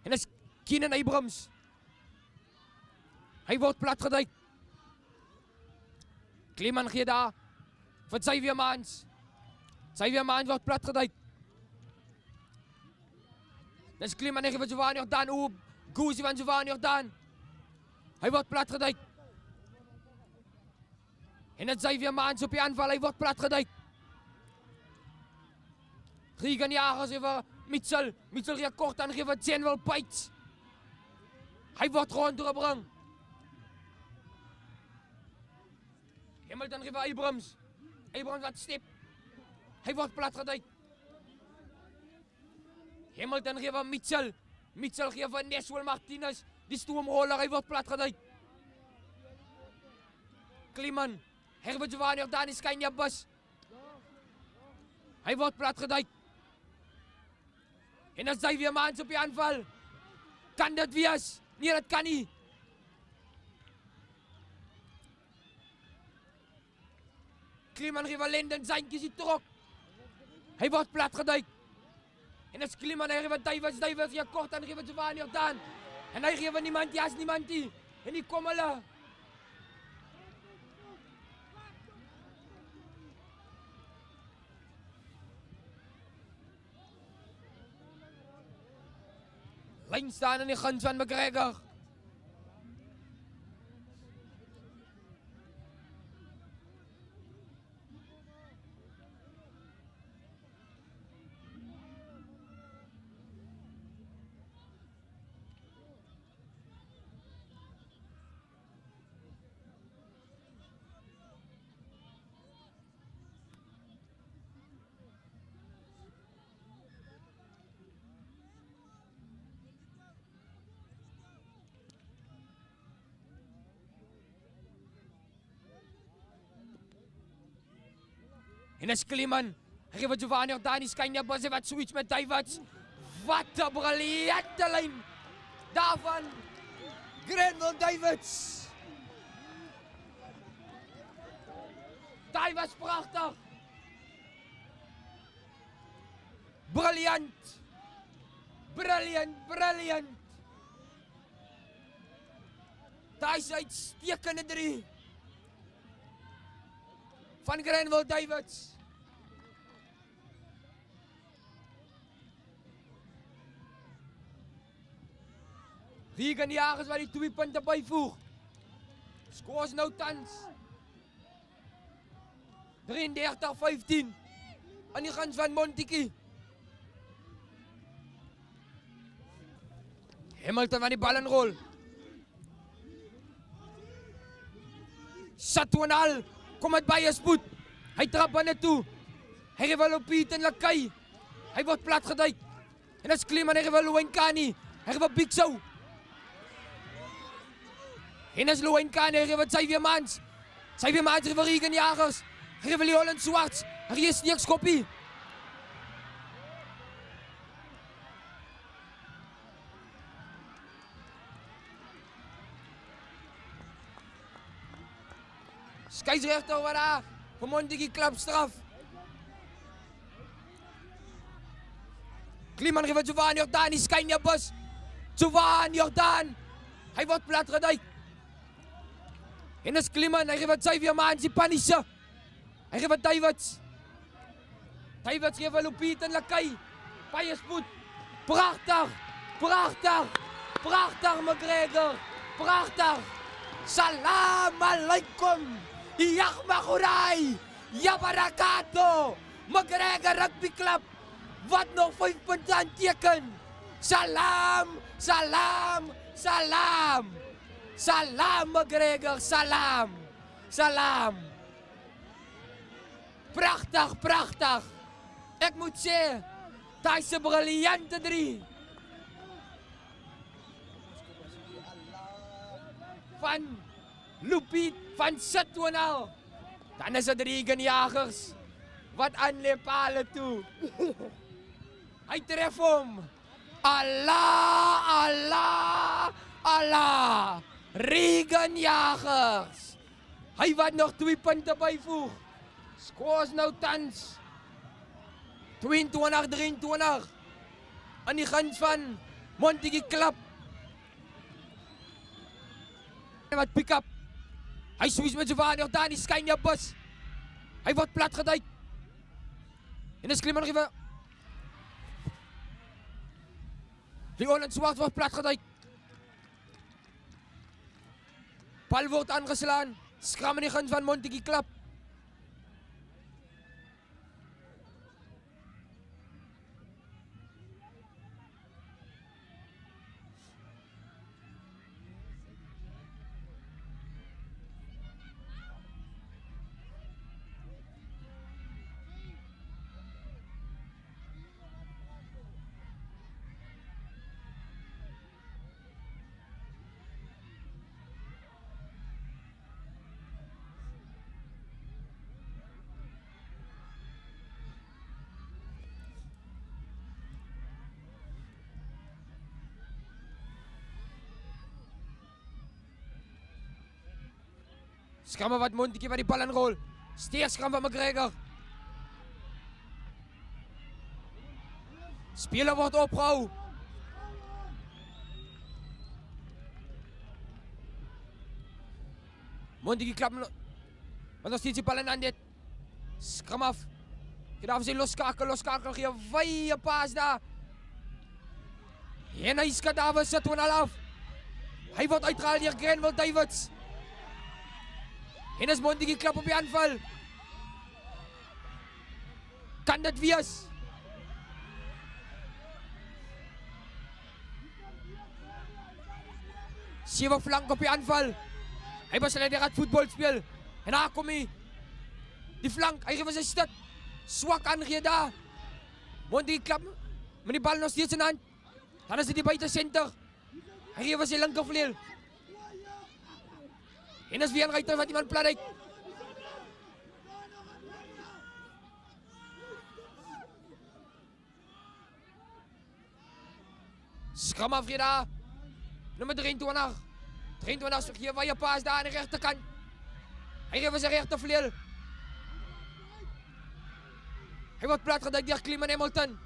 En als Keenan Abrams. Hij wordt platgeduikt. Kliman geeft daar. Van Xavier Maans. Xavier Maans wordt platgeduikt. Dan is Kliman geeft van Giovanni Jordaan. Oeh, Goezie van Giovanni Jordaan. Hij wordt platgeduikt. En dan Xavier Maans op je aanval. Hij wordt platgeduikt. Regan Jagers even Mitchell. Mitchell gaat kort aan geven Zenwel Pites. Hij wordt gewoon doorgebracht. Hamilton geeft Abrams. Abrams wat stip. Hij wordt platgeduikt. Hamilton geeft Mitchell. Mitchell geeft Neswell Martinez. Die stoomroller, hij wordt platgeduikt. Kliman. Herbert Giovanni Jordaan is Skynja Bus. Hij wordt platgeduikt. En dan Xavier Maans op die aanval. Kan dit wees? Nee, dit kan nie. Kliman Rivalend en Zaintjes die trok. Hy word plat geduik. En as Kliman hy geef Duivels ja kort aan geef Giovanni Jordaan. En hy geef niemand nie, as niemand nie. En die kom hulle. Lyn staan in die guns van McGregor. En as Kliman, hy geef Giovanni Jordaan, die skyn op, as hy wat switch met Duivels. Wat 'n briljante lyn daarvan Grenville Duivels. Daai was pragtig. Briljant. Briljant. Daai is uitstekende 3 van Grenville Duivels. Regan Jagers wat die 2 punte byvoeg. Skoors nou tans 33-15 aan die guns van Montetjie. Hamilton van die bal inrol. Satwanal kom met baie spoed. Hy trap binne toe. Hy geef wel op Piet en Lakay. Hy word plat geduik. En as Kliman hy geef wel Louwenkani. Hy geef op Big Show. En as Louwenkani hy geef wat Xavier Maans. Xavier Maans geef vir Regan Jagers. Hy geef vir Holland Swarts. Hy geef sneekskoppie. Skeieregter wat daar vir Montetjie klapstraf. Kliman geef Giovanni Jordaan, die skyn jou bus. Giovanni Jordaan. Hy word plat geduik. En as Kliman, hy geef wat Xavier Maans, die panische. Hy geef wat Duivels. Duivels geef wel op Piet en Lakay. Baie spoed. Prachtig. McGregor. Prachtig. Salam alaikum. Yahmagurai. Yabarakato. McGregor Rugby Club. Wat nog 5 punte aanteken. Salam McGregor, salam. Prachtig. Ek moet sê, daai is 'n briljante 3. Van Lupiet, van Satwanal. Dan is dit Regan Jagers wat aanlê pale toe. Hy tref hom. Allah. Regan Jagers. Hy wat nog 2 punte byvoeg. Skoors nou tans 22-23 aan die guns van Montetjie Club. Wat pick up. Hy switch met Giovanni Jordaan, die skyn jou bus. Hy word plat geduik. En dis Kliman gewe. Die Holland Swarts word plat geduik. Bal word aangeslaan. Skram in die guns van Montetjie Club. Skrammen wat Montetjie wat die bal inrol. Steekskram van McGregor. Speler word opgehou. Montetjie klap maar nog steeds die bal in aan dit. Skram af. Gee daar vir sy loskakel gee 'n wye paas daar. En hy skat daar sit hom al af. Hy word uitgehaal deur Grenville Davids. En as Montetjie klap op die aanval. Kan dit wees? Sewe flank op die aanval. Hy was hulle die voetbal speel. En daar kom hy. Die flank, hy gee vir sy stit. Swak aangee daar. Montetjie klap met die bal nog steeds in hand. Dan is dit die buite senter. Hy gee vir sy linkervleuel. En is weer 'n ruiter wat iemand plat uit. Skram af hier daar. Nummer 23. 23 gee wye paas daar aan die regterkant. Hy gee vir sy regtervleuel. Hy word plat gedek deur Clement Hamilton.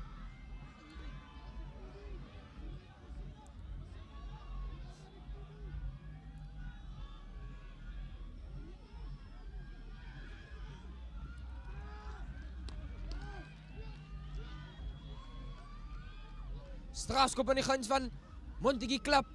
Strafskop in die guns van Montetjie klap.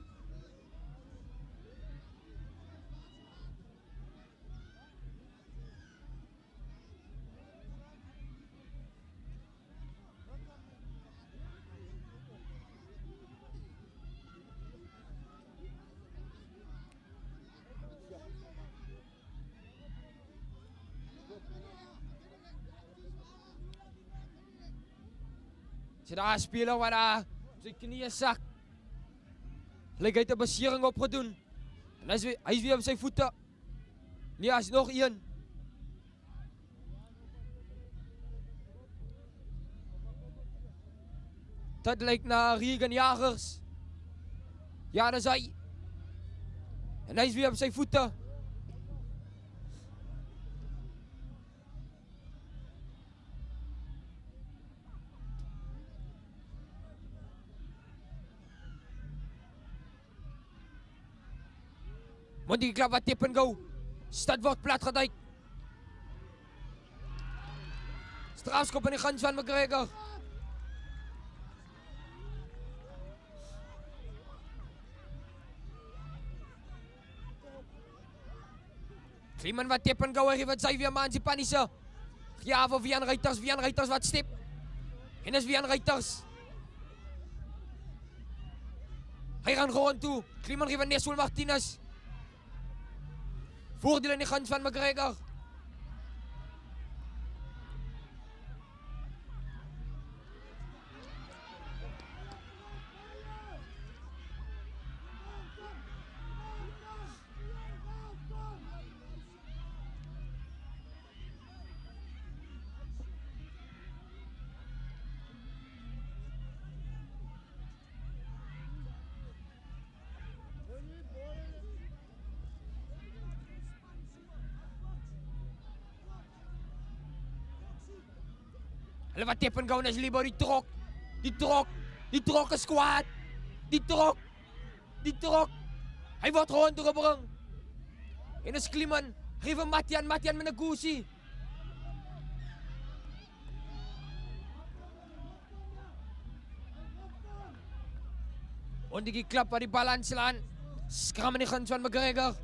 Sy daar speler wat daar sy knieë sak. Lyk hy het 'n besering opgedoen. En hy is weer op sy voete. Nee, as nog een. Dit lyk na Regan Jagers. Ja, dis hy. En hy is weer op sy voete. Montetjie klap wat tip en go. Stad word plat geduik. Strafskop in die guns van McGregor. Clement wat tip en go, hy wat sy weer man sy Panisse. Ja, vir Wian Reuters wat step. En is Wian Reuters. Hy gaan gewoon toe. Clement gee van Nesol Martinez. Voordeel in die guns van McGregor. Hulle wat tip en go en is Libo die trok is kwaad. Die trok. Hy word gewoon toegebring. En is Clement, geef vir Matian met 'n goosie. Montetjie klap wat die bal aanslaan. Skram in die guns van McGregor.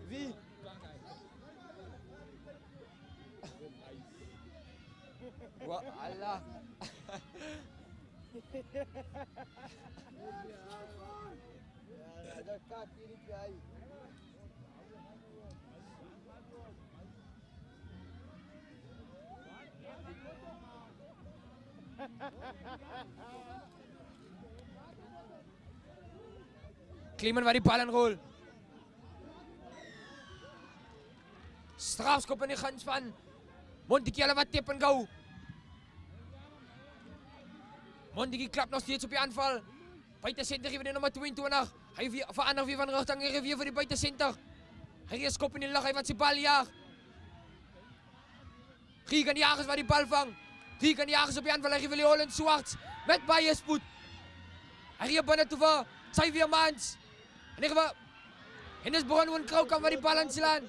Wie? Wah, Allah. Ada kaki ni kiai. Kleeman wat die bal inrol. Strafskop in die guns van Montikiela wat tip en gou. Montiki klap nog steeds op die aanval. Buitensenter geef die nummer 22. Hy verander weer van rigting. Hy weer vir die buitensenter. Hy gee skop in die lug. Hy wat sy bal jaag. Gigan Jagers wat die bal vang. Gigan Jagers op die aanval. Hy gee vir Holland Swarts met baie spoed. Hy gee binne toe vir Xavier Mans. En hy gewa. En dis Bronwyn Kroukamp wat die bal aanslaan.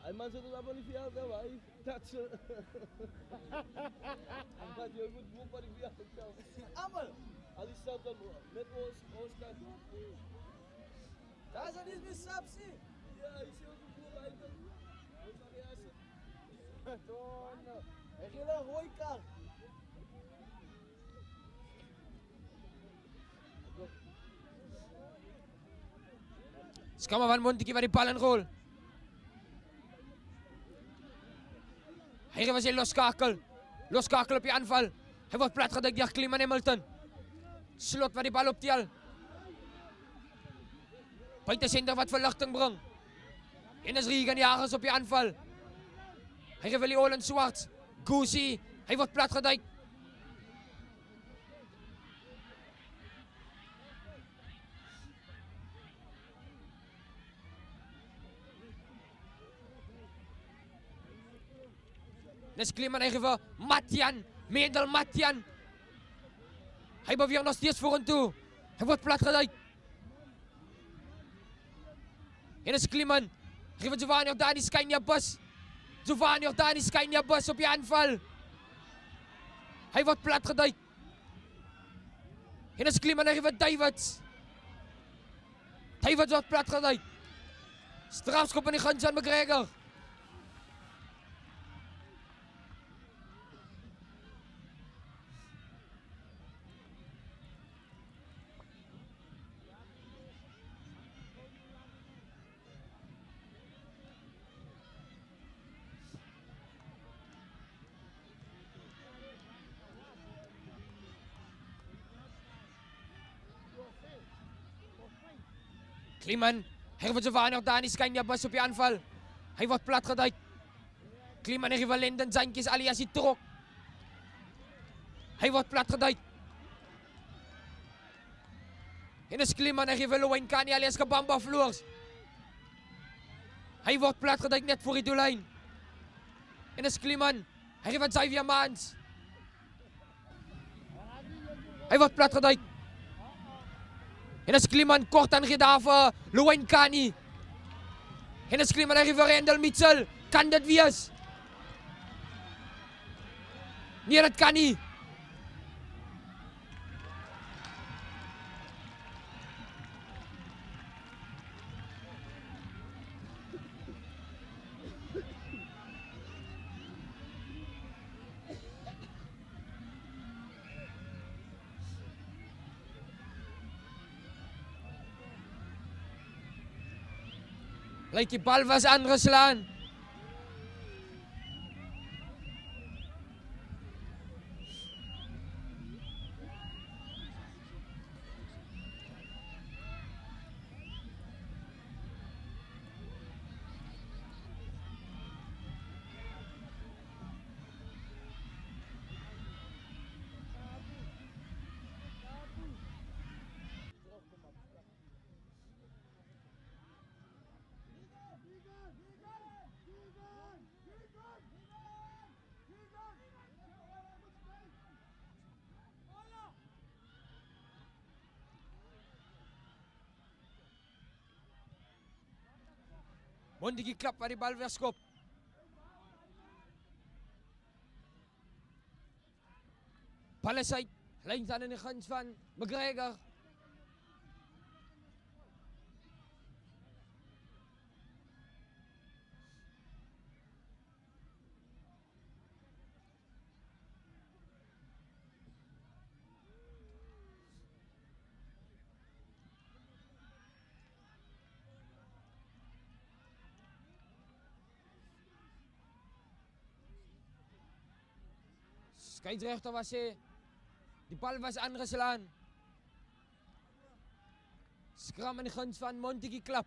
Hij man zit er allemaal niet veel aan, maar dat is... Hij gaat heel goed doen, maar die veel zelf. Allemaal! Al die staat dan met ons kant. Daar zijn niet meer sapsie. Ja, je ziet ook een boel uit. Ons aan de eerste. Toon, hij ging een hooikar. Skamma van Montiki wat die bal inrol. Hy was hy loskakel. Loskakel op die aanval. Hy word plat gedek deur Kleeman Hamilton. Slot wat die bal optel. Buitensender wat verligting bring. En is Regan Jagers op die aanval. Hy gee vir die Holland Swarts. Goosey, hy word plat gedek. Nes Kleeman hy gee vir Matian, Mendel Matian. Hy beweeg nog steeds vorentoe. Hy word plat geduik. En nes Kleeman gee vir Giovanni op daar die Scania bus. Giovanni op daar die Scania bus op die aanval. Hy word plat geduik. En nes Kleeman hy gee vir Davids. Davids word plat geduik. Strafskop in die guns van McGregor. Kleeman, hy word Giovanni ook daar in die Scania bus op die aanval. Hy word plat geduik. Kleeman hy vir Lenden Zantjies alias die trok. Hy word plat geduik. En is Kleeman hy vir Wayne Kani alias Kabamba Floors. Hy word plat geduik net voor die doellyn. En is Kleeman hy vir Xavier Mans. Hy word plat geduik. En is Kleeman kort aan gee daar vir Wayne Kani. En is Kleeman hy vir Randall Mitchell. Kan dit wees? Nee, dit kan nie. Lyk die bal was aangeslaan. Montague Club waar die bal wegskop. Bal is uit. Lyn staan in die guns van McGregor. Scheidsrechter was die bal was aangeslaan. Scrum in de gunst van Montague Club.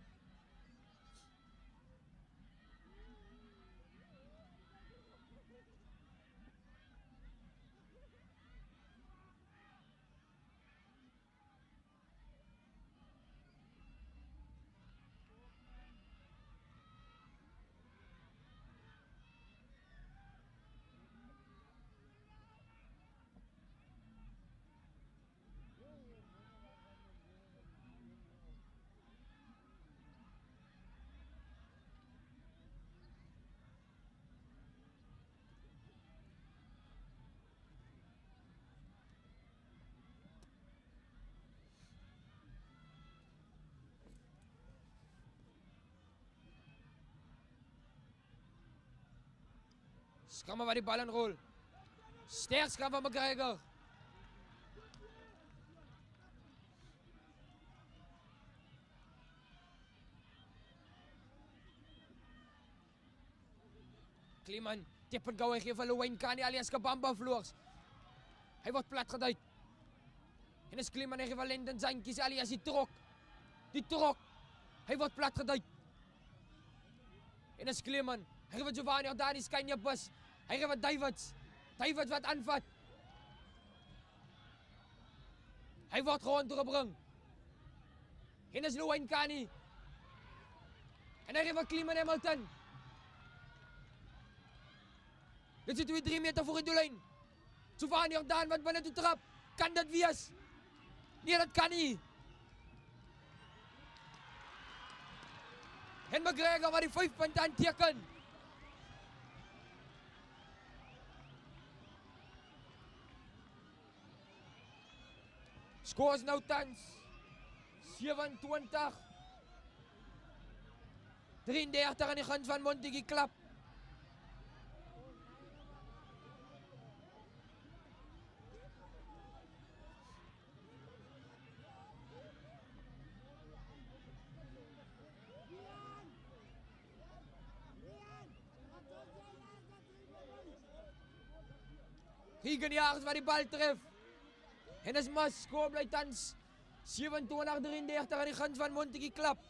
Scrum waar die bal inrol. Sterk scrum van McGregor. Kleeman, tip en gou, hy gee vir Wayne Kani alias Kabamba vloers. Hy word plat geduid. En is Kleeman, hy gee vir Lyndon Zankies alias die trok. Die trok. Hy word plat geduid. En is Kleeman, hy gee vir Giovanni Ordani skyn op bus. Hy gee vir Davids. Davids wat aanvat. Hy word gewoon teruggebring. En is Wayne Kani. En hy gee vir Kleeman Hamilton. Dit zit weer 3 meter voor de doellijn. Giovanni Ordani wat binnen toe trap. Kan dat wees? Nee, dat kan niet. En McGregor wat die 5 punten aanteken. Score is nou tans 27. 33 aan die guns van Montague Club. Regan Jagers waar die bal tref. En is mas, score bly tans 27-33 aan die guns van Montague Club.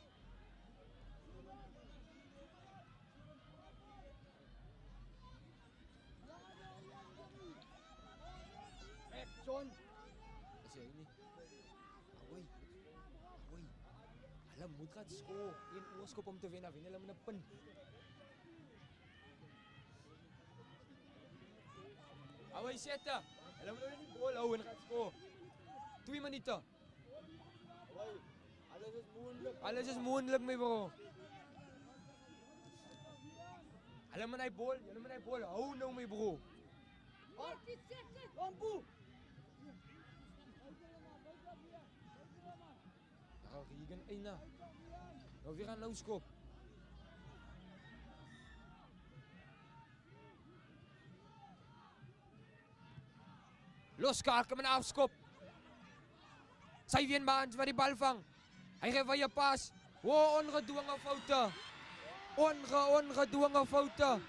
John. Is jy nie? Awai. Hulle moet gaan score. Een oorskop om te wen, dan wen hulle met 'n punt. Awai sette. Hulle moet nou net die bal hou en gaan score. 2 minute. Alles is moeilijk. Alles is moontlik, my bro. Hulle moet hy bal hou nou, my bro. Lampu. Daar Regan eina. Nou weer aan nou skop. Loskaak met 'n afskop. Sy ween Baans wat die bal vang. Hy gee vir 'n pas. Ongedwonge foute. Ongedwonge foute.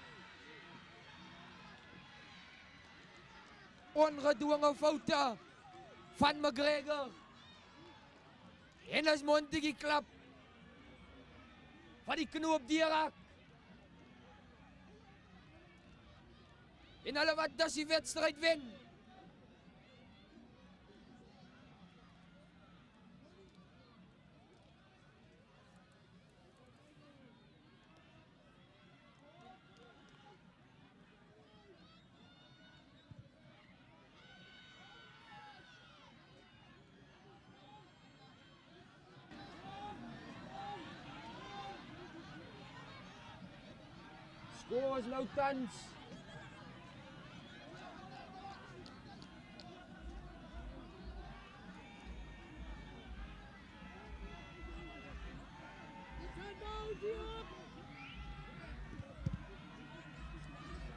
Ongedwonge foute van McGregor. En as Montague Club wat die knoop deurraak. En hulle wat dus die wedstryd wen. Skoor is nou tans.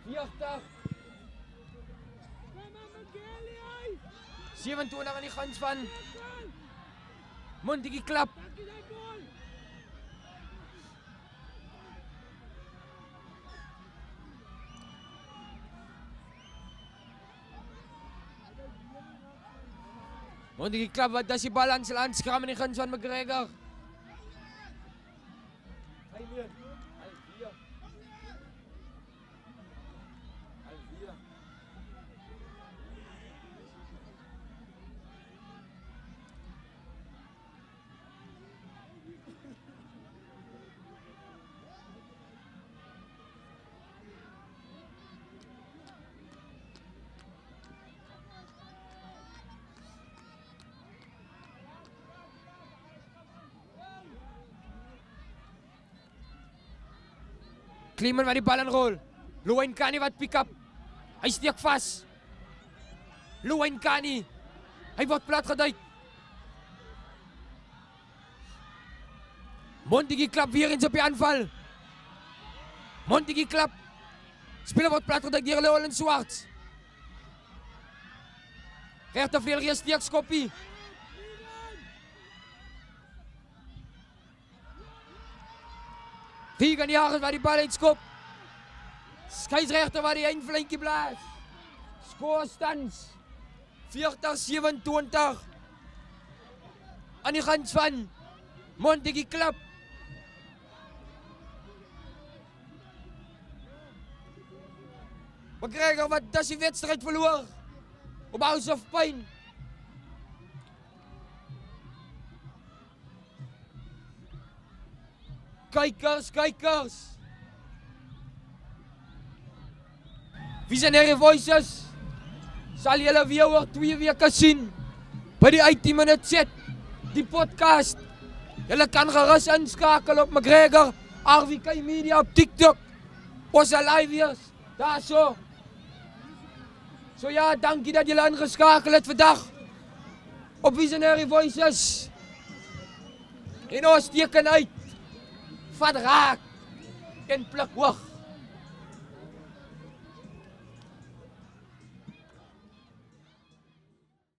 Viertig. 27 aan die kant van Montetjie klap. Montetjie klap, wat is die bal aan sy skram in die guns van McGregor. Hy leen. Kleeman wat die bal inrol. Louwyn Kani wat pick up. Hy steek vas. Louwyn Kani. Hy word plat geduik. Montetjie klap weer eens op die aanval. Montetjie klap. Speler word plat geduik deur Leon Swarts. Regtervleuel steek skoppie. Tegan Jagers wat die bal uitskop. Skeieregter wat die eindfluitjie blaas. Skoorstans 40-27 aan die kant van Montetjie klap. McGregor wat das die wedstrijd verloor op House of Pain. Kykers. Visionary Voices sal julle weer oor 2 weke sien by die 18 minute set, die podcast. Julle kan gerus inskakel op McGregor, RVK Media op TikTok. Ons sal live wees, daar so. So ja, dankie dat julle ingeskakel het vandag op Visionary Voices. En ons teken uit. Vat raak en pluk hoog.